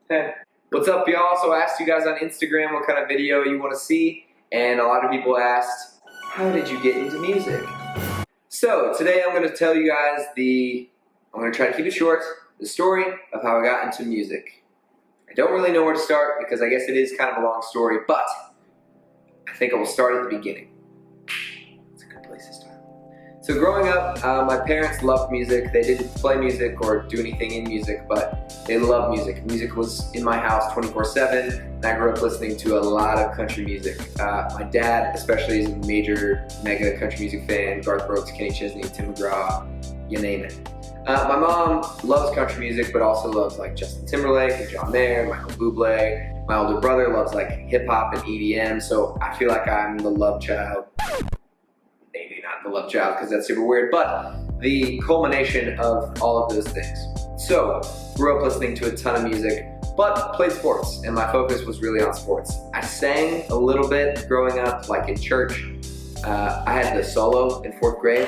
Hey, what's up, y'all? So I asked you guys on Instagram what kind of video you want to see, and a lot of people asked, how did you get into music? So today I'm going to tell you guys I'm going to try to keep it short, the story of how I got into music. I don't really know where to start because I guess it is kind of a long story, but I think I will start at the beginning. It's a good place to start. So growing up, my parents loved music. They didn't play music or do anything in music, but they loved music. Music was in my house 24/7, and I grew up listening to a lot of country music. My dad especially is a mega country music fan. Garth Brooks, Kenny Chesney, Tim McGraw, you name it. My mom loves country music, but also loves like Justin Timberlake and John Mayer, Michael Bublé. My older brother loves like hip hop and EDM, so I feel like I'm the love child. Maybe not the love child because that's super weird, but the culmination of all of those things. So, grew up listening to a ton of music, but played sports, and my focus was really on sports. I sang a little bit growing up, like in church. I had the solo in 4th grade.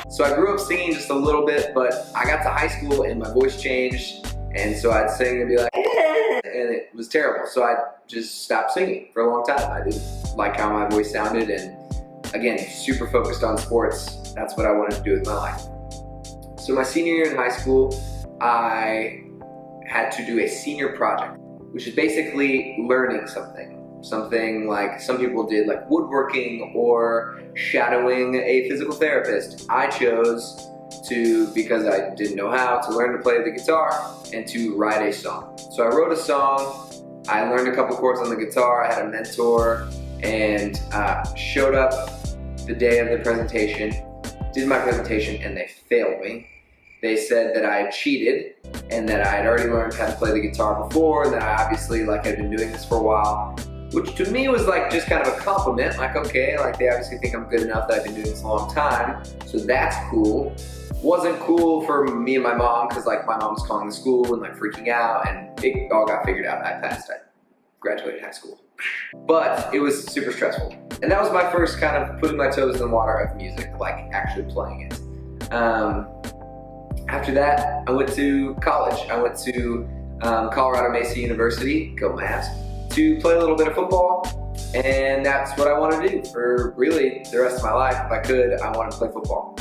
So I grew up singing just a little bit, but I got to high school and my voice changed, and so I'd sing and be like, and it was terrible. So I just stopped singing for a long time. I didn't like how my voice sounded, and again, super focused on sports. That's what I wanted to do with my life. So my senior year in high school, I had to do a senior project, which is basically learning something. Something like some people did like woodworking or shadowing a physical therapist. I chose to, because I didn't know how, to learn to play the guitar and to write a song. So I wrote a song, I learned a couple chords on the guitar, I had a mentor, and showed up the day of the presentation, did my presentation, and they failed me. They said that I had cheated and that I had already learned how to play the guitar before, and that I obviously had been doing this for a while, which to me was like just kind of a compliment, like okay, like they obviously think I'm good enough that I've been doing this a long time, so that's cool. Wasn't cool for me and my mom because like my mom was calling the school and like freaking out, and it all got figured out. I passed, I graduated high school. But it was super stressful. And that was my first kind of putting my toes in the water of music, like actually playing it. After that, I went to college. I went to Colorado Mesa University, go Mavs, to play a little bit of football. And that's what I wanted to do for really the rest of my life. If I could, I wanted to play football.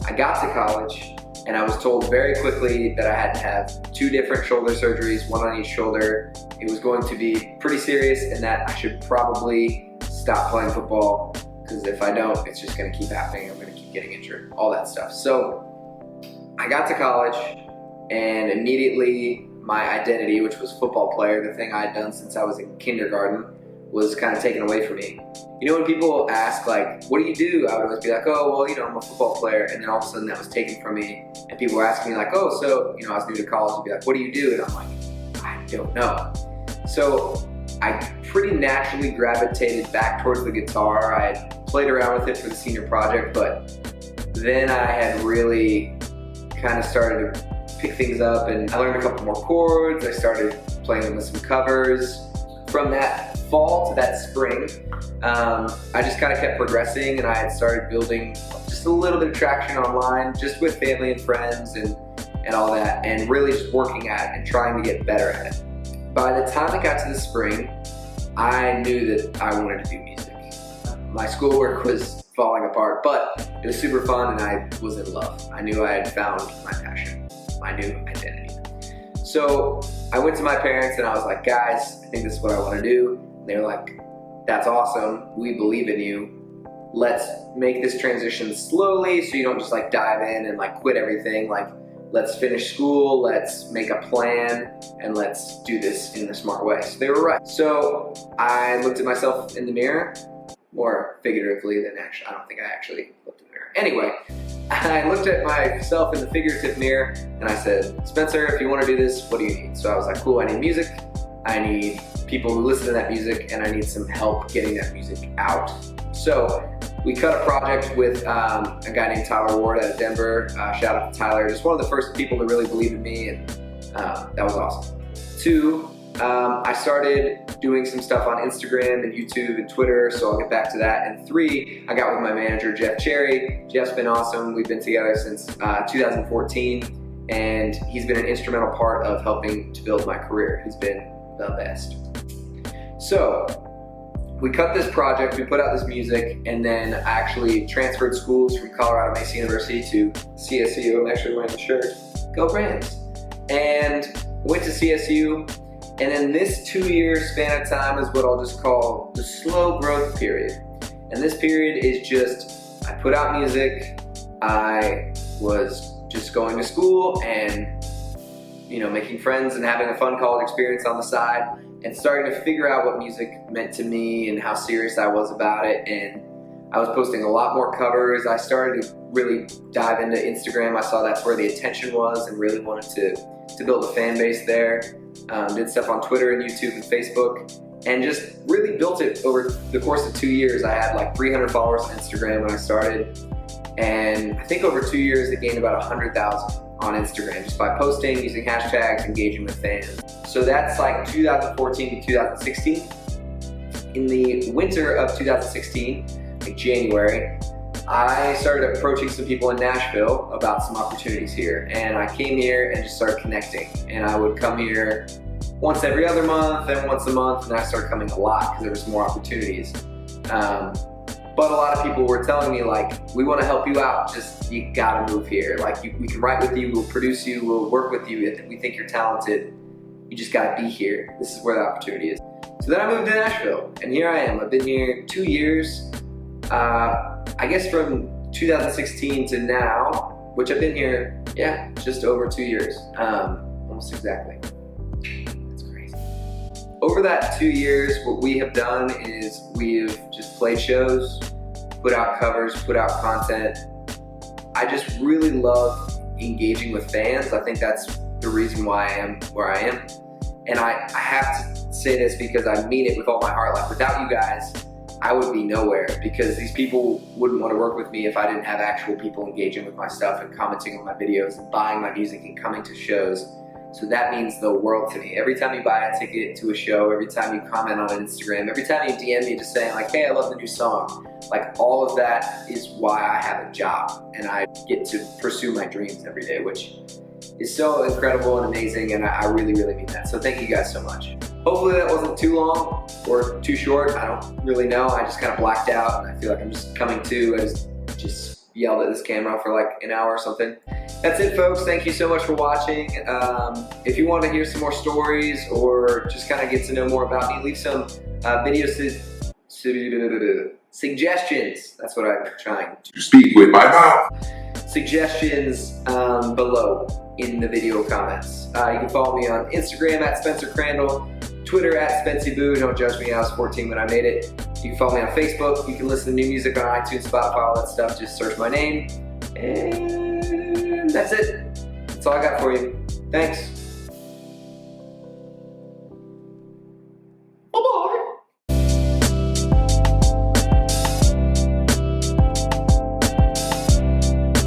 I got to college, and I was told very quickly that I had to have 2 different shoulder surgeries, 1 on each shoulder. It was going to be pretty serious, and that I should probably stop playing football, because if I don't, it's just going to keep happening. I'm going to keep getting injured, all that stuff. So I got to college, and immediately my identity, which was football player, the thing I had done since I was in kindergarten, was kind of taken away from me. You know, when people ask like, what do you do? I would always be like, oh, well, you know, I'm a football player. And then all of a sudden that was taken from me. And people were asking me like, oh, so, you know, I was new to college. I'd be like, what do you do? And I'm like, I don't know. So I pretty naturally gravitated back towards the guitar. I had played around with it for the senior project, but then I had really kind of started to pick things up, and I learned a couple more chords. I started playing with some covers. From that fall to that spring, I just kind of kept progressing, and I had started building just a little bit of traction online, just with family and friends and all that, and really just working at it and trying to get better at it. By the time I got to the spring, I knew that I wanted to do music. My schoolwork was falling apart, but it was super fun, and I was in love. I knew I had found my passion, my new identity. So I went to my parents and I was like, guys, I think this is what I want to do. And they were like, that's awesome. We believe in you. Let's make this transition slowly so you don't just like dive in and like quit everything. Like, let's finish school, let's make a plan, and let's do this in a smart way. So they were right. So I looked at myself in the mirror, more figuratively than actually. I don't think I actually looked in the mirror. Anyway, I looked at myself in the figurative mirror and I said, Spencer, if you want to do this, what do you need? So I was like, cool, I need music, I need people who listen to that music, and I need some help getting that music out. So we cut a project with a guy named Tyler Ward out of Denver. Shout out to Tyler, just one of the first people to really believe in me, and that was awesome. 2, I started doing some stuff on Instagram and YouTube and Twitter, so I'll get back to that. And 3, I got with my manager, Jeff Cherry. Jeff's been awesome. We've been together since 2014, and he's been an instrumental part of helping to build my career. He's been the best. So, we cut this project, we put out this music, and then I actually transferred schools from Colorado Mesa University to CSU. I'm actually wearing the shirt. Go Brands! And went to CSU, and then this 2-year span of time is what I'll just call the slow growth period. And this period is just, I put out music, I was just going to school and, you know, making friends and having a fun college experience on the side, and starting to figure out what music meant to me and how serious I was about it. And I was posting a lot more covers. I started to really dive into Instagram. I saw that's where the attention was and really wanted to build a fan base there. Did stuff on Twitter and YouTube and Facebook, and just really built it over the course of 2 years. I had like 300 followers on Instagram when I started, and I think over 2 years I gained about 100,000 on Instagram just by posting, using hashtags, engaging with fans. So that's like 2014 to 2016. In the winter of 2016, like January, I started approaching some people in Nashville about some opportunities here, and I came here and just started connecting. And I would come here once every other month and once a month, and I started coming a lot because there was more opportunities. But a lot of people were telling me, like, we want to help you out, just you gotta move here. Like, we can write with you, we'll produce you, we'll work with you, we think you're talented, you just gotta be here. This is where the opportunity is. So then I moved to Nashville, and here I am. I've been here 2 years. I guess from 2016 to now, which I've been here, yeah, just over 2 years, almost exactly. That's crazy. Over that 2 years, what we have done is we've just played shows, put out covers, put out content. I just really love engaging with fans. I think that's the reason why I am where I am. And I have to say this because I mean it with all my heart. Like, without you guys, I would be nowhere, because these people wouldn't want to work with me if I didn't have actual people engaging with my stuff and commenting on my videos and buying my music and coming to shows. So that means the world to me. Every time you buy a ticket to a show, every time you comment on Instagram, every time you DM me just saying like, hey, I love the new song, like, all of that is why I have a job and I get to pursue my dreams every day, which is so incredible and amazing, and I really, really mean that. So thank you guys so much. Hopefully that wasn't too long or too short. I don't really know. I just kind of blacked out, and I feel like I'm just coming to. I just yelled at this camera for like an hour or something. That's it, folks. Thank you so much for watching. If you want to hear some more stories or just kind of get to know more about me, leave some video suggestions. That's what I'm trying to speak with my mouth. Suggestions below in the video comments. You can follow me on Instagram at Spencer Crandall, Twitter at SpencyBoo. Don't judge me, I was 14 when I made it. You can follow me on Facebook. You can listen to new music on iTunes, Spotify, all that stuff. Just search my name. And that's it. That's all I got for you. Thanks.